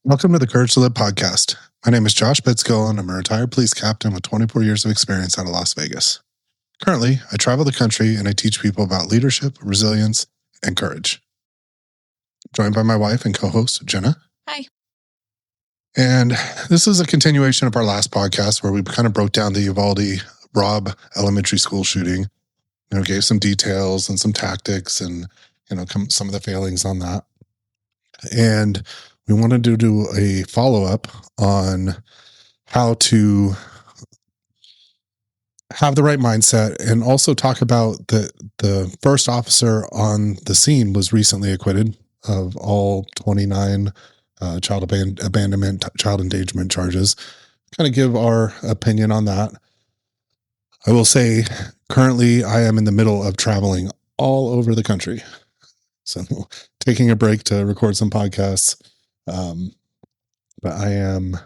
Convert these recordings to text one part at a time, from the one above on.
Welcome to the Courage to Live podcast. My name is Josh Bitskill, and I'm a retired police captain with 24 years of experience out of Las Vegas. Currently, I travel the country and I teach people about leadership, resilience, and courage. Joined by my wife and co-host, Jenna. Hi. And this is a continuation of our last podcast where we kind of broke down the Uvalde Robb Elementary School shooting, gave some details and some tactics and, some of the failings on that. And we wanted to do a follow-up on how to have the right mindset and also talk about the first officer on the scene was recently acquitted of all 29 child abandonment, child endangerment charges. Kind of give our opinion on that. I will say currently I am in the middle of traveling all over the country. So taking a break to record some podcasts. But I'm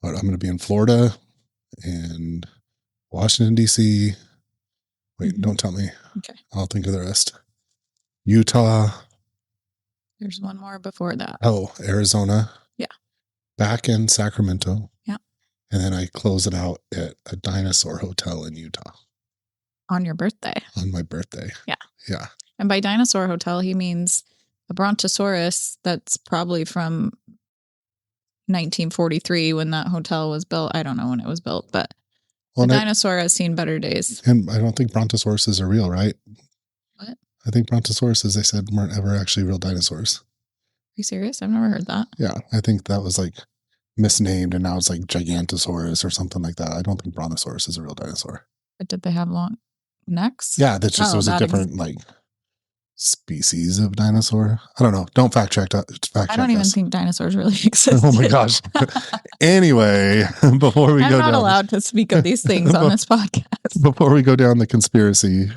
going to be in Florida and Washington, D.C. Wait, Don't tell me. Okay. I'll think of the rest. Utah. There's one more before that. Oh, Arizona. Yeah. Back in Sacramento. Yeah. And then I close it out at a dinosaur hotel in Utah. On your birthday. On my birthday. Yeah. Yeah. And by dinosaur hotel, he means a brontosaurus that's probably from 1943 when that hotel was built. I don't know when it was built, but the dinosaur has seen better days. And I don't think brontosauruses are real, right? What? I think brontosauruses, they said, weren't ever actually real dinosaurs. Are you serious? I've never heard that. Yeah, I think that was like misnamed and now it's like Gigantosaurus or something like that. I don't think Brontosaurus is a real dinosaur. But did they have long necks? Yeah, that's just, it was a different like species of dinosaur. I don't know. Don't fact check that. I don't even think dinosaurs really exist. Oh my gosh. Anyway, before we I'm go down. I'm not allowed to speak of these things on this podcast. Before we go down the conspiracy.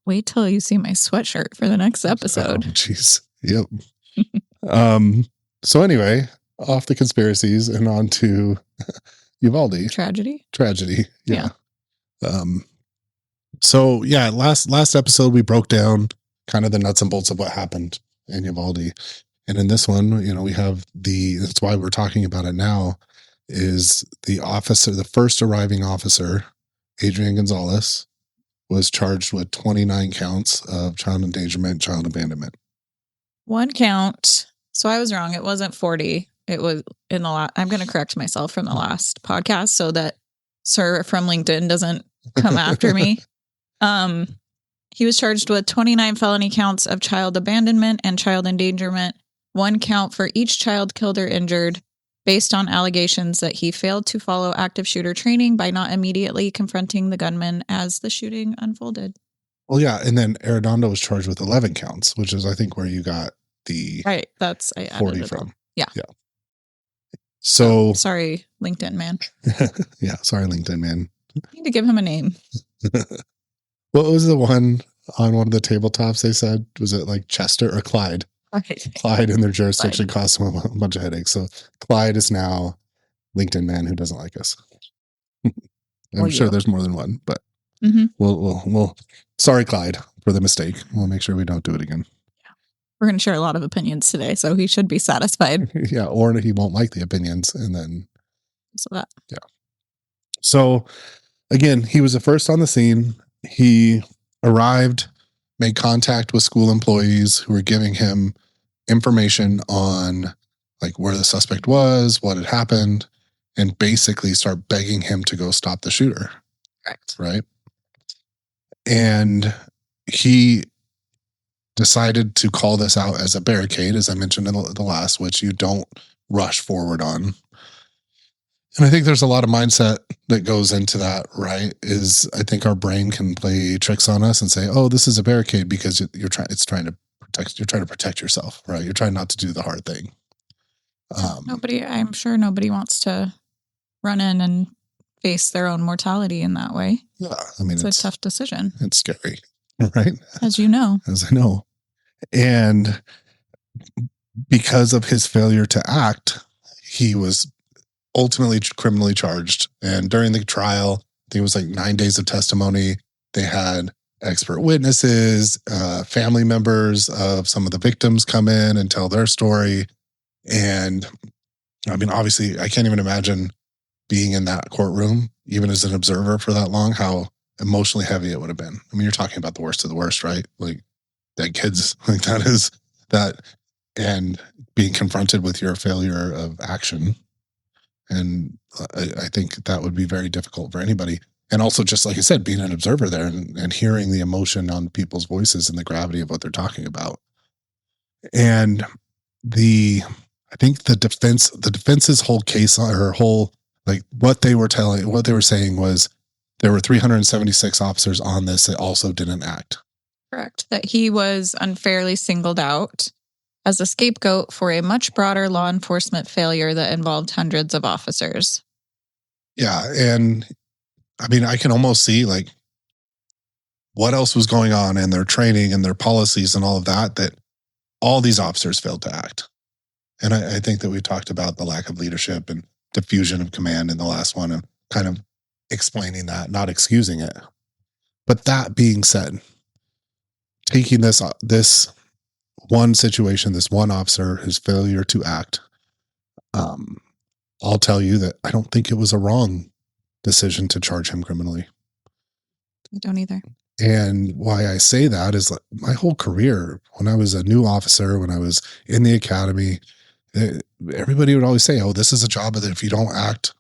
Wait till you see my sweatshirt for the next episode. Jeez. Yep. So anyway, off the conspiracies and on to Uvalde. Tragedy. Yeah. So yeah, last episode we broke down kind of the nuts and bolts of what happened in Uvalde. And in this one, we have that's why we're talking about it now, is the officer, the first arriving officer, Adrian Gonzalez, was charged with 29 counts of child endangerment, child abandonment. One count. So I was wrong. It wasn't 40. It was in the last. I'm going to correct myself from the last podcast so that Sir from LinkedIn doesn't come after me. He was charged with 29 felony counts of child abandonment and child endangerment, one count for each child killed or injured, based on allegations that he failed to follow active shooter training by not immediately confronting the gunman as the shooting unfolded. Well, yeah, and then Arredondo was charged with 11 counts, which is, I think, where you got the right. That's 40 from. Yeah. So sorry, LinkedIn man. Yeah, sorry, LinkedIn man. I need to give him a name. What was the one on one of the tabletops they said? Was it like Chester or Clyde? Right. Clyde in their jurisdiction cost him a bunch of headaches. So Clyde is now LinkedIn man who doesn't like us. I'm sure there's more than one, but we'll sorry, Clyde, for the mistake. We'll make sure we don't do it again. Yeah. We're going to share a lot of opinions today, so he should be satisfied. Yeah, or he won't like the opinions, and then that. Yeah. So again, he was the first on the scene. He arrived, made contact with school employees who were giving him information on like where the suspect was, what had happened, and basically start begging him to go stop the shooter. Correct. Right. And he decided to call this out as a barricade, as I mentioned in the last, which you don't rush forward on. And I think there's a lot of mindset that goes into that, right? Is I think our brain can play tricks on us and say, oh, this is a barricade because you're trying to protect yourself, right? You're trying not to do the hard thing. I'm sure nobody wants to run in and face their own mortality in that way. Yeah. I mean, it's a tough decision. It's scary, right? As you know. As I know. And because of his failure to act, he was ultimately criminally charged. And during the trial, I think it was like 9 days of testimony. They had expert witnesses, family members of some of the victims come in and tell their story. And I mean, obviously, I can't even imagine being in that courtroom, even as an observer for that long, how emotionally heavy it would have been. I mean, you're talking about the worst of the worst, right? Like dead kids, like that is that, and being confronted with your failure of action. And I think that would be very difficult for anybody. And also, just like I said, being an observer there and hearing the emotion on people's voices and the gravity of what they're talking about. And I think the defense's whole case or whole, like what they were saying was there were 376 officers on this that also didn't act. Correct. That he was unfairly singled out as a scapegoat for a much broader law enforcement failure that involved hundreds of officers. Yeah. And I mean, I can almost see like what else was going on in their training and their policies and all of that, that all these officers failed to act. And I think that we talked about the lack of leadership and diffusion of command in the last one and kind of explaining that, not excusing it. But that being said, taking this one situation, this one officer, his failure to act, I'll tell you that I don't think it was a wrong decision to charge him criminally. I don't either. And why I say that is like my whole career, when I was a new officer, when I was in the academy, everybody would always say, oh, this is a job that if you don't act,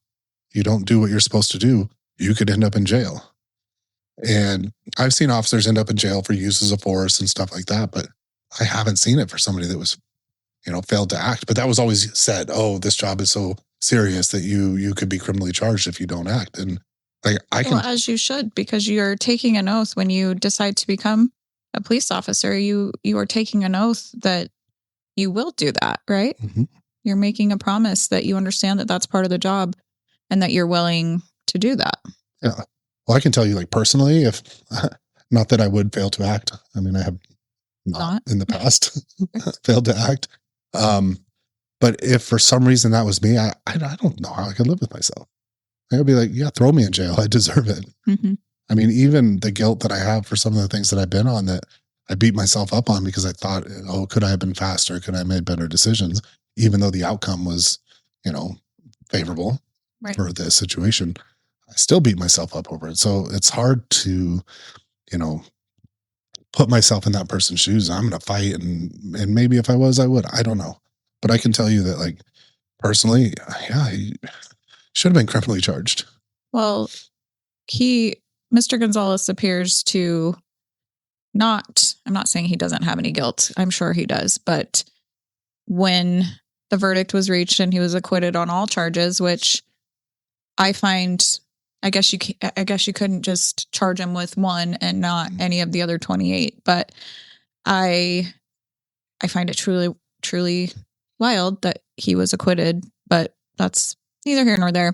you don't do what you're supposed to do, you could end up in jail. And I've seen officers end up in jail for uses of force and stuff like that, but I haven't seen it for somebody that was, failed to act. But that was always said, oh, this job is so serious that you could be criminally charged if you don't act. And like as you should, because you're taking an oath when you decide to become a police officer. You are taking an oath that you will do that, right? Mm-hmm. You're making a promise that you understand that that's part of the job and that you're willing to do that. Yeah. Well, I can tell you, like personally, if not that I would fail to act. I mean, I have not in the past failed to act. But if for some reason that was me, I don't know how I could live with myself. I would be like, yeah, throw me in jail. I deserve it. Mm-hmm. I mean, even the guilt that I have for some of the things that I've been on that I beat myself up on because I thought, oh, could I have been faster? Could I have made better decisions? Even though the outcome was, favorable for this situation, I still beat myself up over it. So it's hard to, put myself in that person's shoes. I'm going to fight. And maybe if I was, I would. I don't know. But I can tell you that, like, personally, yeah, he should have been criminally charged. Well, Mr. Gonzalez appears to I'm not saying he doesn't have any guilt. I'm sure he does. But when the verdict was reached and he was acquitted on all charges, which I find, I guess you couldn't just charge him with one and not any of the other 28. But I find it truly, truly wild that he was acquitted, but that's neither here nor there.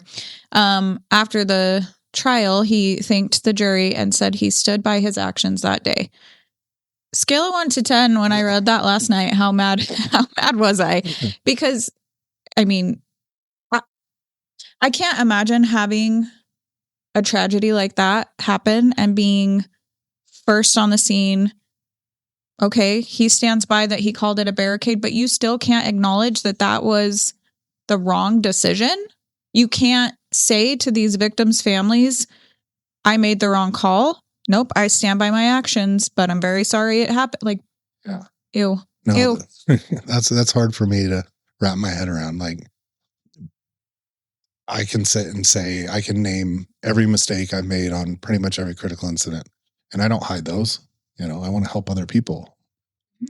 After the trial, he thanked the jury and said he stood by his actions that day. Scale of 1 to 10, when I read that last night, how mad was I? Because, I mean, I can't imagine having a tragedy like that happen and being first on the scene. Okay, he stands by that he called it a barricade, but you still can't acknowledge that that was the wrong decision. You can't say to these victims' families, I made the wrong call. Nope, I stand by my actions, but I'm very sorry it happened. Like, yeah. Ew. No, Ew. That's hard for me to wrap my head around. Like, I can sit and say, I can name every mistake I've made on pretty much every critical incident. And I don't hide those. I want to help other people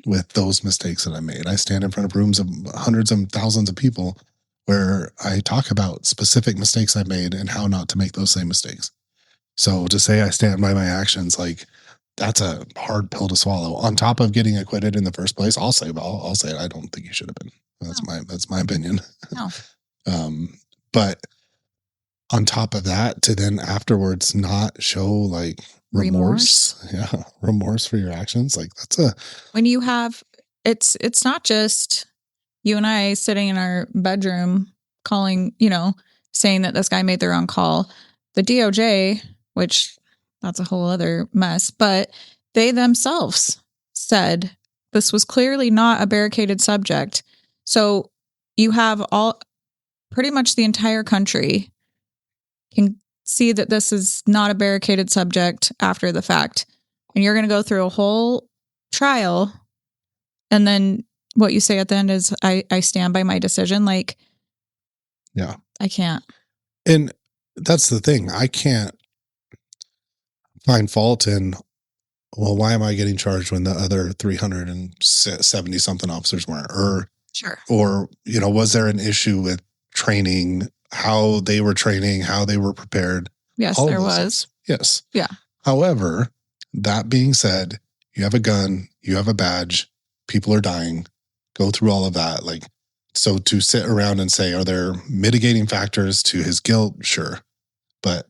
with those mistakes that I made. I stand in front of rooms of hundreds of thousands of people where I talk about specific mistakes I've made and how not to make those same mistakes. So to say I stand by my actions, like, that's a hard pill to swallow. On top of getting acquitted in the first place, I'll say I don't think you should have been. That's my opinion. No. But on top of that, to then afterwards not show like remorse for your actions, like when you have it's not just you and I sitting in our bedroom calling, saying that this guy made the wrong call. The DOJ, which that's a whole other mess. But they themselves said this was clearly not a barricaded subject. So you have pretty much the entire country can see that this is not a barricaded subject after the fact. And you're going to go through a whole trial. And then what you say at the end is, I stand by my decision. Like, yeah, I can't. And that's the thing. I can't find fault in, well, why am I getting charged when the other 370 something officers weren't? Sure. Or, was there an issue with training, how they were training, how they were prepared? Yes, there was. Yes. Yeah. However, that being said, you have a gun, you have a badge, people are dying, go through all of that. Like, so to sit around and say, are there mitigating factors to his guilt? Sure. But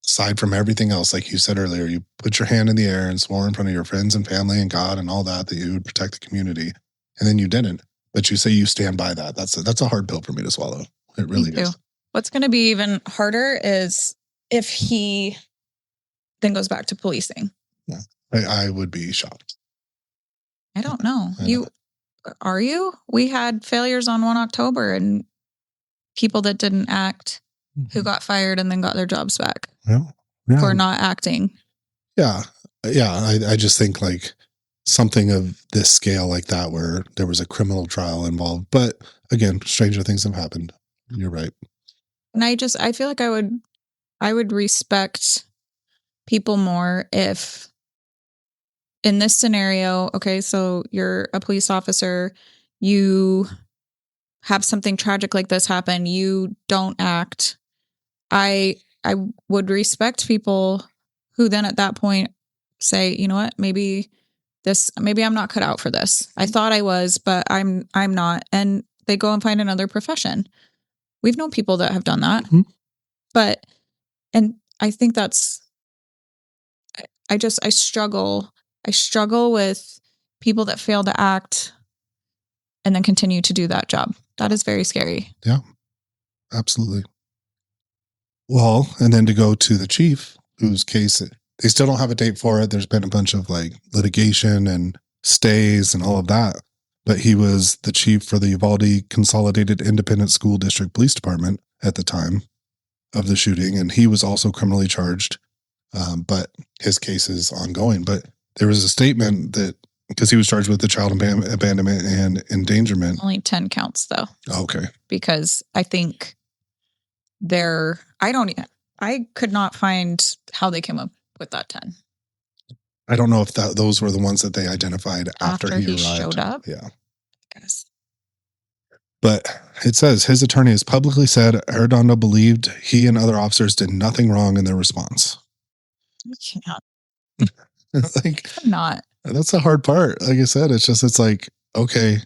aside from everything else, like you said earlier, you put your hand in the air and swore in front of your friends and family and God and all that you would protect the community. And then you didn't. But you say you stand by that. That's a hard pill for me to swallow. It really is. What's going to be even harder is if he then goes back to policing. Yeah. I would be shocked. I don't know. Are you? We had failures on 1 October and people that didn't act who got fired and then got their jobs back for not acting. Yeah. Yeah. I just think like something of this scale like that, where there was a criminal trial involved. But again, stranger things have happened. You're right. And I feel like I would respect people more if in this scenario, okay, so you're a police officer, you have something tragic like this happen, you don't act. I would respect people who then at that point say, you know what, maybe I'm not cut out for this. I thought I was, but I'm not. And they go and find another profession. We've known people that have done that. Mm-hmm. And I think I struggle with people that fail to act and then continue to do that job. That is very scary. Yeah, absolutely. Well, and then to go to the chief, whose case, they still don't have a date for it. There's been a bunch of like litigation and stays and all of that. But he was the chief for the Uvalde Consolidated Independent School District Police Department at the time of the shooting. And he was also criminally charged. But his case is ongoing. But there was a statement that, because he was charged with the child abandonment and endangerment. Only 10 counts though. Okay. Because I think I could not find how they came up with that 10. I don't know if those were the ones that they identified after he arrived. Showed up. Yeah. I guess. But it says his attorney has publicly said Arredondo believed he and other officers did nothing wrong in their response. You can't. Like, not. That's the hard part. Like I said, it's like, okay,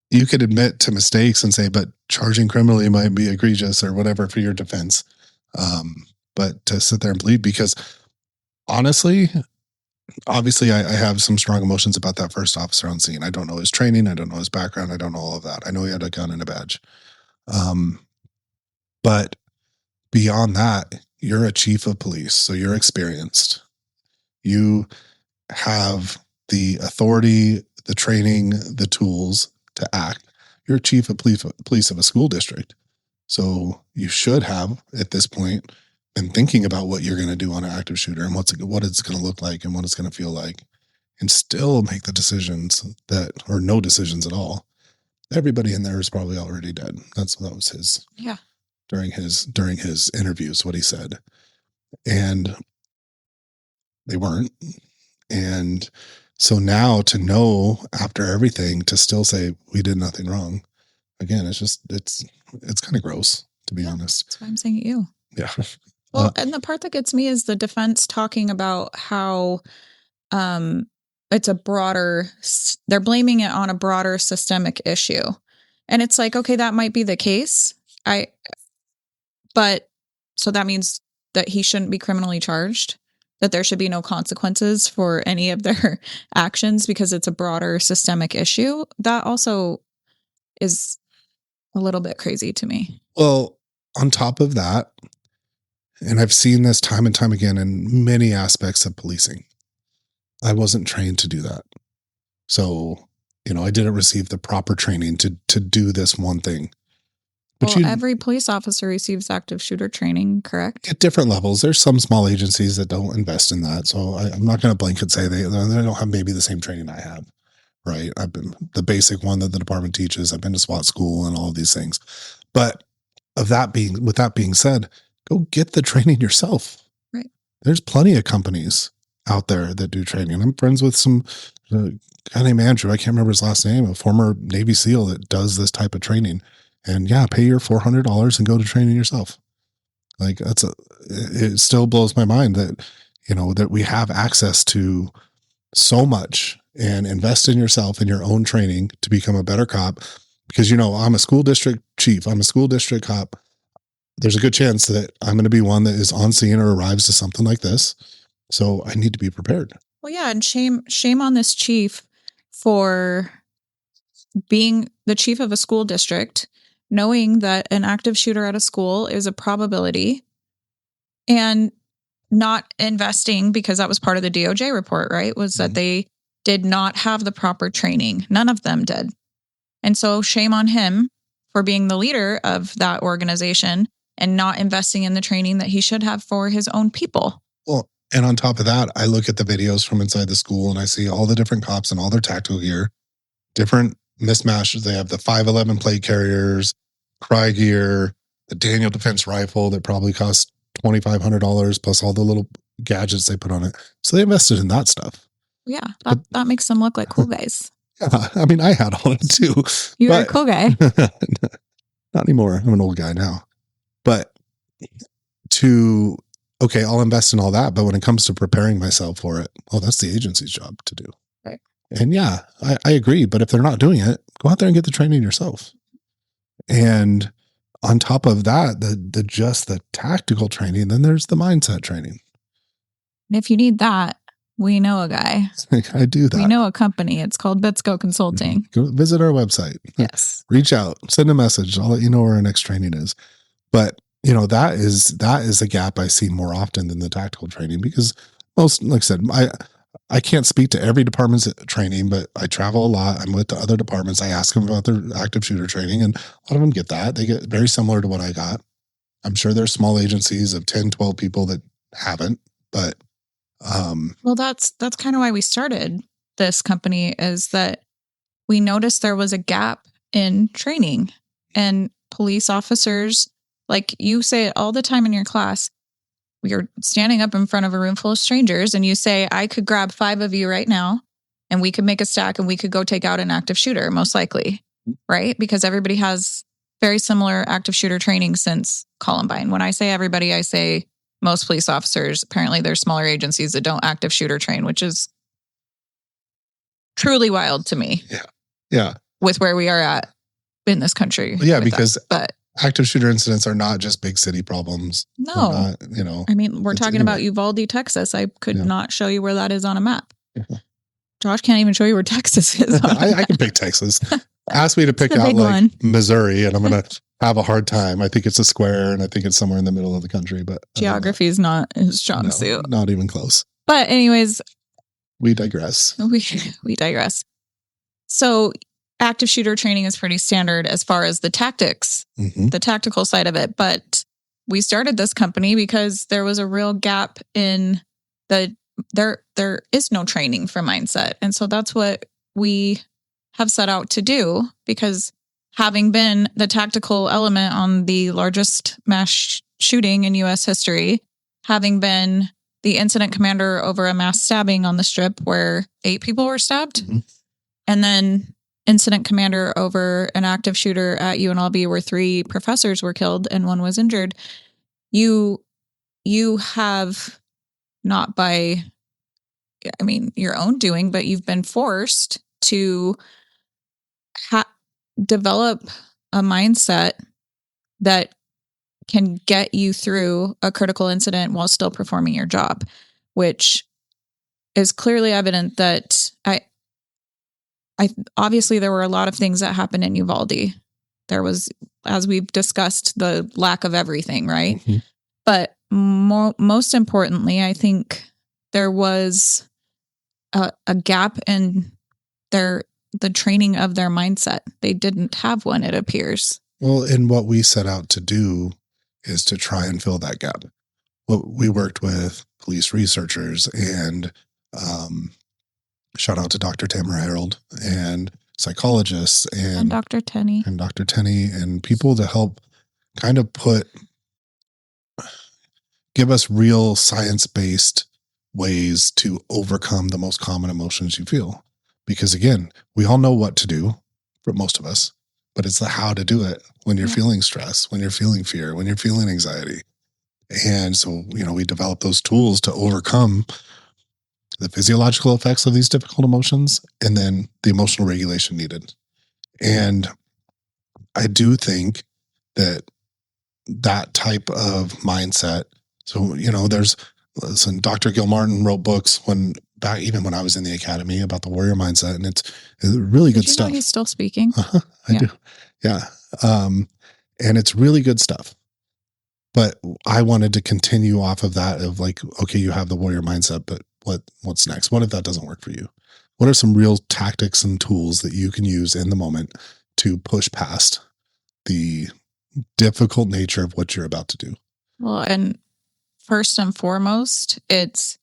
you could admit to mistakes and say, but charging criminally might be egregious or whatever for your defense. But to sit there and plead, because honestly, obviously I have some strong emotions about that first officer on scene. I don't know his training. I don't know his background. I don't know all of that. I know he had a gun and a badge. But beyond that, you're a chief of police, so you're experienced. You have the authority, the training, the tools to act. You're a chief of police of a school district. So you should have, at this point, been thinking about what you're going to do on an active shooter and what it's going to look like and what it's going to feel like, and still make the decisions or no decisions at all. Everybody in there is probably already dead. That was his. Yeah. During his interviews, what he said. And they weren't. And so now to know after everything to still say we did nothing wrong, again, it's kind of gross, to be honest. That's why I'm saying you. Yeah. Well, and the part that gets me is the defense talking about how it's a broader, they're blaming it on a broader systemic issue. And it's like, okay, that might be the case. But so that means that he shouldn't be criminally charged, that there should be no consequences for any of their actions because it's a broader systemic issue. That also is a little bit crazy to me. Well, on top of that, And I've seen this time and time again in many aspects of policing. I wasn't trained to do that. So, I didn't receive the proper training to do this one thing. But Well, every police officer receives active shooter training, correct? At different levels. There's some small agencies that don't invest in that. So I'm not going to blanket say they don't have maybe the same training I have, right? I've been the basic one that the department teaches. I've been to SWAT school and all of these things. But with that being said, go get the training yourself. Right. There's plenty of companies out there that do training. I'm friends with some guy named Andrew. I can't remember his last name, a former Navy SEAL that does this type of training. And yeah, pay your $400 and go to training yourself. Like it still blows my mind that, that we have access to so much and invest in yourself and your own training to become a better cop. Because, I'm a school district chief. I'm a school district cop. There's a good chance that I'm going to be one that is on scene or arrives to something like this. So I need to be prepared. Well, yeah. And shame on this chief for being the chief of a school district, knowing that an active shooter at a school is a probability and not investing, because that was part of the DOJ report, right? Was that they did not have the proper training. None of them did. And so shame on him for being the leader of that organization and not investing in the training that he should have for his own people. Well, and on top of that, I look at the videos from inside the school and I see all the different cops and all their tactical gear, different mismatches. They have the 5.11 plate carriers, cry gear, the Daniel Defense rifle that probably cost $2,500 plus all the little gadgets they put on it. So they invested in that stuff. Yeah, that makes them look like cool guys. Yeah, I mean, I had all of it too. You're a cool guy. Not anymore. I'm an old guy now. But I'll invest in all that. But when it comes to preparing myself for it, that's the agency's job to do. Right. And yeah, I agree. But if they're not doing it, go out there and get the training yourself. And on top of that, the tactical training, then there's the mindset training. And if you need that, we know a guy. I do that. We know a company. It's called Bitsko Consulting. Go visit our website. Yes. Reach out, send a message. I'll let you know where our next training is. But that is a gap I see more often than the tactical training, because most, like I said, I can't speak to every department's training, but I travel a lot. I'm with the other departments. I ask them about their active shooter training, and a lot of them get that. They get very similar to what I got. I'm sure there's small agencies of 10, 12 people that haven't, but well, that's kind of why we started this company, is that we noticed there was a gap in training, and police officers, like you say it all the time in your class, you're standing up in front of a room full of strangers and you say, I could grab 5 of you right now and we could make a stack and we could go take out an active shooter, most likely, right? Because everybody has very similar active shooter training since Columbine. When I say everybody, I say most police officers. Apparently there's smaller agencies that don't active shooter train, which is truly wild to me. Yeah. With where we are at in this country. Yeah, because active shooter incidents are not just big city problems. No. Not, I mean, we're talking about Uvalde, Texas. I could not show you where that is on a map. Yeah. Josh can't even show you where Texas is on a map. I can pick Texas. Ask me to pick out like Missouri and I'm going to have a hard time. I think it's a square and I think it's somewhere in the middle of the country, but geography is not his strong suit. Not even close. But anyways, we digress. We digress. So active shooter training is pretty standard as far as the tactics, the tactical side of it. But we started this company because there was a real gap in there is no training for mindset. And so that's what we have set out to do, because having been the tactical element on the largest mass shooting in U.S. history, having been the incident commander over a mass stabbing on the Strip where 8 people were stabbed, and then incident commander over an active shooter at UNLV where 3 professors were killed and 1 was injured, you have, not by, your own doing, but you've been forced to develop a mindset that can get you through a critical incident while still performing your job, which is clearly evident that I obviously there were a lot of things that happened in Uvalde. There was, as we've discussed, the lack of everything, right? But most importantly, I think there was a gap in the training of their mindset. They didn't have one, it appears. Well, and what we set out to do is to try and fill that gap. Well, we worked with police researchers and shout out to Dr. Tamara Harold and psychologists And Dr. Tenney. And people to help kind of give us real science-based ways to overcome the most common emotions you feel. Because again, we all know what to do for most of us, but it's the how to do it when you're feeling stress, when you're feeling fear, when you're feeling anxiety. And so, we develop those tools to overcome the physiological effects of these difficult emotions and then the emotional regulation needed. And I do think that type of mindset. So, listen, Dr. Gilmartin wrote books even when I was in the academy about the warrior mindset, and it's really good stuff. He's still speaking. I do. Yeah. And it's really good stuff. But I wanted to continue off of that of like, okay, you have the warrior mindset, but what's next? What if that doesn't work for you? What are some real tactics and tools that you can use in the moment to push past the difficult nature of what you're about to do? Well, and first and foremost, it's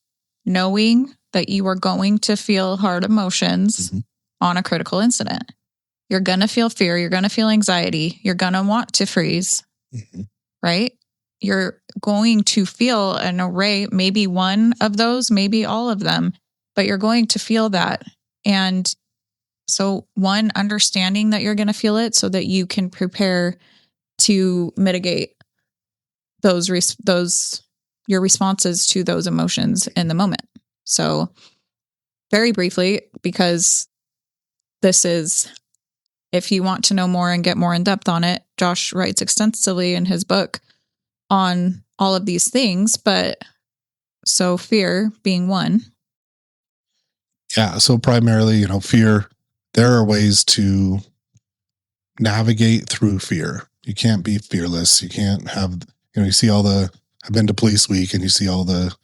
knowing that you are going to feel hard emotions on a critical incident. You're going to feel fear. You're going to feel anxiety. You're going to want to freeze, right? You're going to feel an array, maybe one of those, maybe all of them, but you're going to feel that. And so one, understanding that you're going to feel it so that you can prepare to mitigate your responses to those emotions in the moment. So very briefly, because this is, if you want to know more and get more in depth on it, Josh writes extensively in his book on all of these things, but so fear being one. Yeah. So primarily, fear, there are ways to navigate through fear. You can't be fearless. You can't have, you see I've been to Police Week and you see all the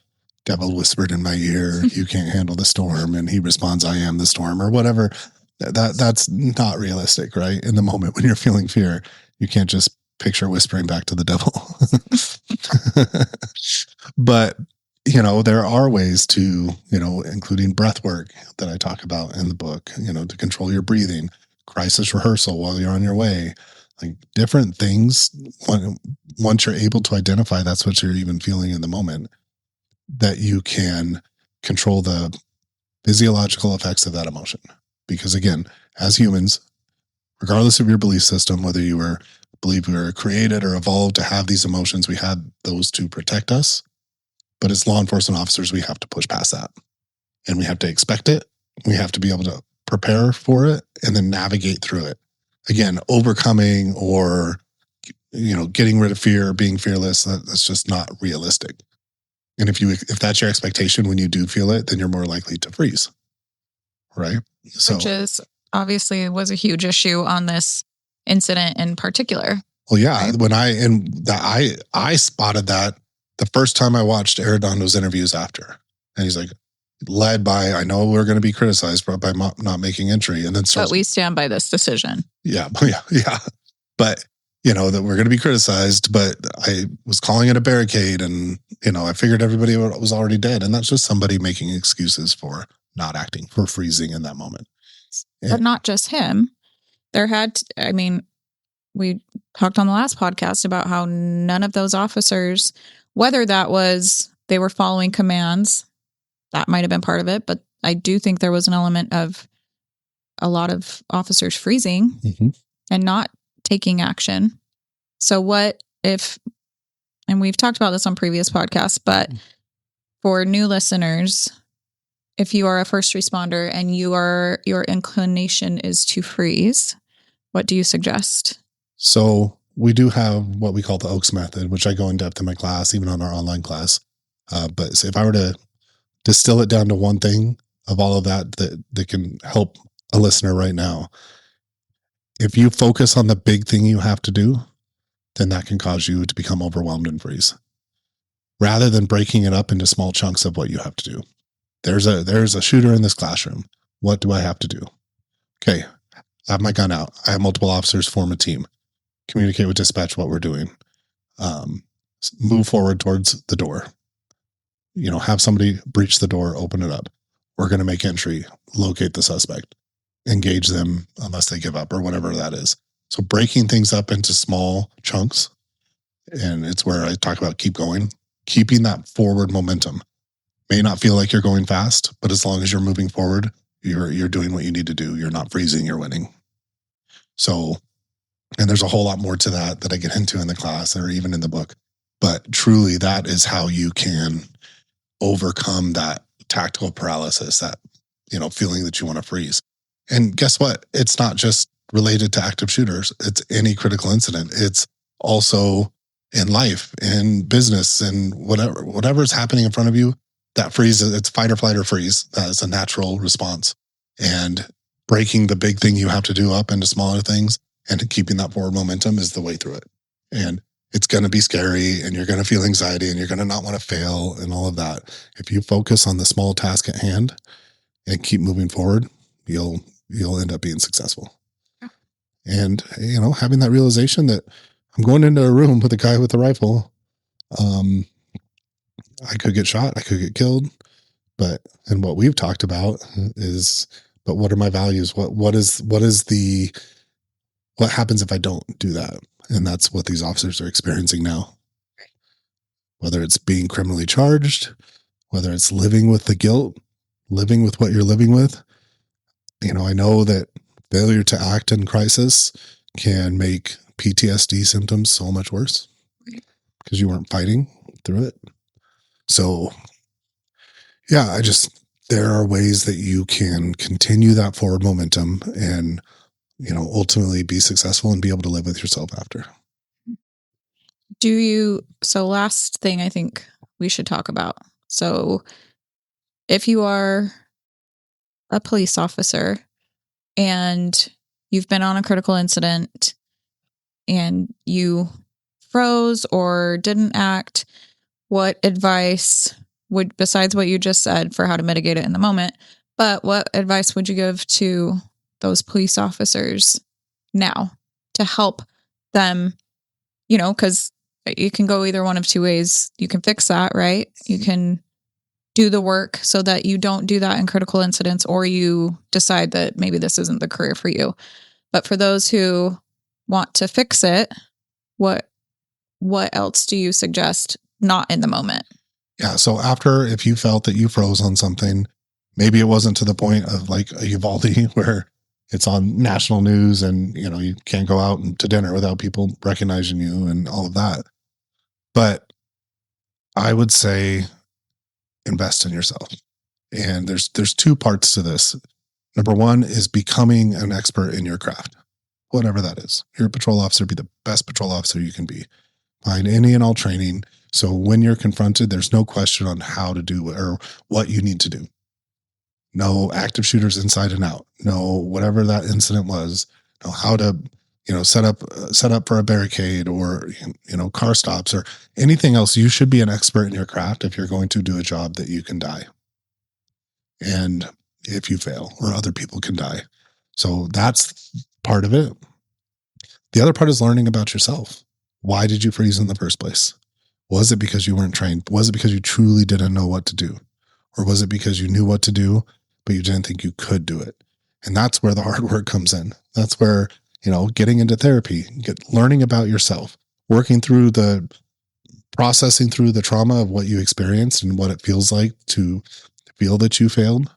devil whispered in my ear, you can't handle the storm. And he responds, I am the storm, or whatever. That's not realistic, right? In the moment when you're feeling fear, you can't just picture whispering back to the devil. But, there are ways to, including breath work that I talk about in the book, to control your breathing, crisis rehearsal while you're on your way, like different things. Once you're able to identify that's what you're even feeling in the moment, that you can control the physiological effects of that emotion. Because again, as humans, regardless of your belief system, whether believe we were created or evolved to have these emotions, we had those to protect us. But as law enforcement officers, we have to push past that. And we have to expect it. We have to be able to prepare for it and then navigate through it. Again, overcoming or, getting rid of fear, being fearless, that's just not realistic. And if that's your expectation when you do feel it, then you're more likely to freeze. Right? So, which is obviously was a huge issue on this incident in particular. Well, yeah, right? I spotted that the first time I watched Arredondo's interviews after, and he's like, led by, I know we're going to be criticized by not making entry, and then but we stand by this decision. Yeah. But that we're going to be criticized, but I was calling it a barricade, and I figured everybody was already dead, and that's just somebody making excuses for not acting, for freezing in that moment. But not just him. We talked on the last podcast about how none of those officers, whether that was they were following commands, that might have been part of it, but I do think there was an element of a lot of officers freezing and not taking action. So what if, and we've talked about this on previous podcasts, but for new listeners, if you are a first responder and your inclination is to freeze, what do you suggest? So we do have what we call the Oaks method, which I go in depth in my class, even on our online class. But if I were to distill it down to one thing of all of that can help a listener right now, if you focus on the big thing you have to do, then that can cause you to become overwhelmed and freeze. rather than breaking it up into small chunks of what you have to do. There's a shooter in this classroom. What do I have to do? Okay, I have my gun out. I have multiple officers form a team. Communicate with dispatch what we're doing. Move forward towards the door. Have somebody breach the door, open it up. We're going to make entry, locate the suspect, engage them unless they give up or whatever that is. So breaking things up into small chunks, and it's where I talk about keep going, keeping that forward momentum. May not feel like you're going fast, but as long as you're moving forward, you're doing what you need to do. You're not freezing, you're winning. So, and there's a whole lot more to that I get into in the class or even in the book. But truly, that is how you can overcome that tactical paralysis, that feeling that you want to freeze. And guess what? It's not just related to active shooters. It's any critical incident. It's also in life, in business, and whatever's happening in front of you. That freeze, it's fight or flight or freeze. That is a natural response. And breaking the big thing you have to do up into smaller things and keeping that forward momentum is the way through it. And it's going to be scary and you're going to feel anxiety and you're going to not want to fail and all of that. If you focus on the small task at hand and keep moving forward, you'll end up being successful. Yeah. And, having that realization that I'm going into a room with a guy with a rifle. I could get shot. I could get killed. And what we've talked about is, but what are my values? What happens if I don't do that? And that's what these officers are experiencing now. Whether it's being criminally charged, whether it's living with the guilt, living with what you're living with. I know that failure to act in crisis can make PTSD symptoms so much worse because you weren't fighting through it. So, yeah, there are ways that you can continue that forward momentum and, ultimately be successful and be able to live with yourself after. So last thing I think we should talk about. So if you are a police officer and you've been on a critical incident and you froze or didn't act, what advice besides what you just said for how to mitigate it in the moment, but what advice would you give to those police officers now to help them, because you can go either one of two ways. You can fix that, right? You can do the work so that you don't do that in critical incidents, or you decide that maybe this isn't the career for you. But for those who want to fix it, what else do you suggest not in the moment? Yeah. So if you felt that you froze on something, maybe it wasn't to the point of like a Uvalde where it's on national news and, you can't go out to dinner without people recognizing you and all of that. But I would say invest in yourself. And there's two parts to this. Number one is becoming an expert in your craft, whatever that is. You're a patrol officer, be the best patrol officer you can be. Find any and all training. So when you're confronted, there's no question on how to do or what you need to do. Know active shooters inside and out. Know whatever that incident was. Know how to, set up for a barricade or, car stops or anything else. You should be an expert in your craft if you're going to do a job that you can die. And if you fail or other people can die. So that's part of it. The other part is learning about yourself. Why did you freeze in the first place? Was it because you weren't trained? Was it because you truly didn't know what to do? Or was it because you knew what to do, but you didn't think you could do it? And that's where the hard work comes in. That's where, getting into therapy, learning about yourself, working through processing through the trauma of what you experienced and what it feels like to feel that you failed.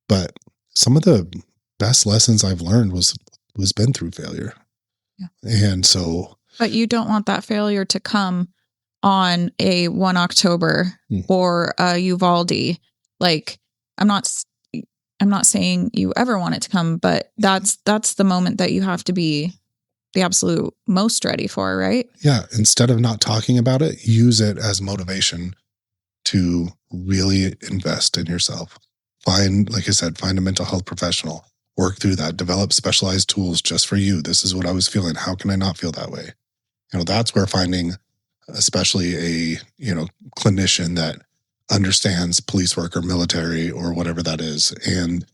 But some of the best lessons I've learned was been through failure. Yeah. And so, but you don't want that failure to come on a 1 October or a Uvalde. Like, I'm not saying you ever want it to come, but that's the moment that you have to be the absolute most ready for, right? Yeah. Instead of not talking about it, use it as motivation to really invest in yourself. Like I said, find a mental health professional, work through that, develop specialized tools just for you. This is what I was feeling. How can I not feel that way? That's where finding especially a, clinician that understands police work or military or whatever that is, and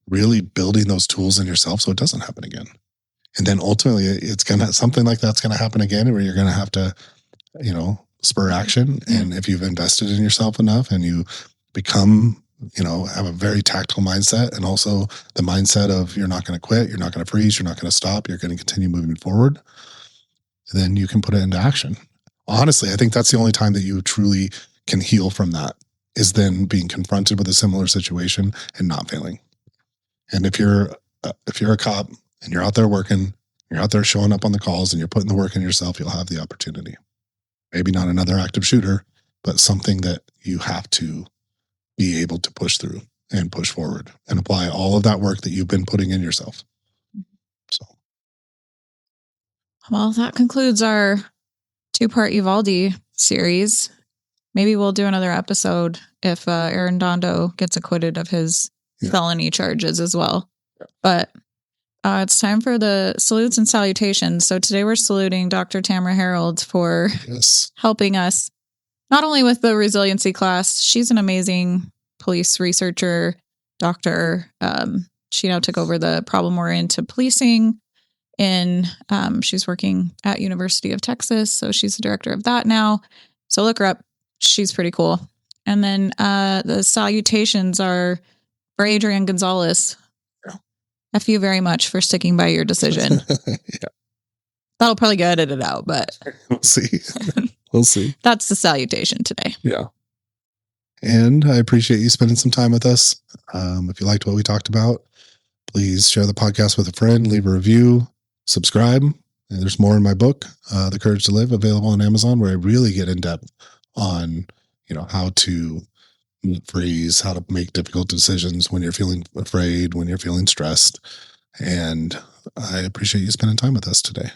really building those tools in yourself so it doesn't happen again. And then ultimately it's gonna something like that's gonna happen again, where you're gonna have to, spur action. And if you've invested in yourself enough and you become, have a very tactical mindset, and also the mindset of you're not going to quit, you're not going to freeze, you're not going to stop, you're going to continue moving forward, then you can put it into action. Honestly, I think that's the only time that you truly can heal from that, is then being confronted with a similar situation and not failing. And if you're a cop and you're out there working, you're out there showing up on the calls and you're putting the work in yourself, you'll have the opportunity. Maybe not another active shooter, but something that you have to be able to push through and push forward and apply all of that work that you've been putting in yourself. So, well, that concludes our 2-part Uvalde series. Maybe we'll do another episode if Aaron Dondo gets acquitted of his felony charges as well. But it's time for the salutes and salutations. So today we're saluting Dr. Tamara Harold for helping us not only with the resiliency class. She's an amazing police researcher, doctor. She now took over the problem we're into policing, and she's working at University of Texas. So she's the director of that now. So look her up. She's pretty cool. And then the salutations are for Adrian Gonzalez. F you very much for sticking by your decision. That'll probably get edited out, but we'll see. We'll see. That's the salutation today. Yeah. And I appreciate you spending some time with us. If you liked what we talked about, please share the podcast with a friend, leave a review, subscribe. And there's more in my book, The Courage to Live, available on Amazon, where I really get in depth on, how to freeze, how to make difficult decisions when you're feeling afraid, when you're feeling stressed. And I appreciate you spending time with us today.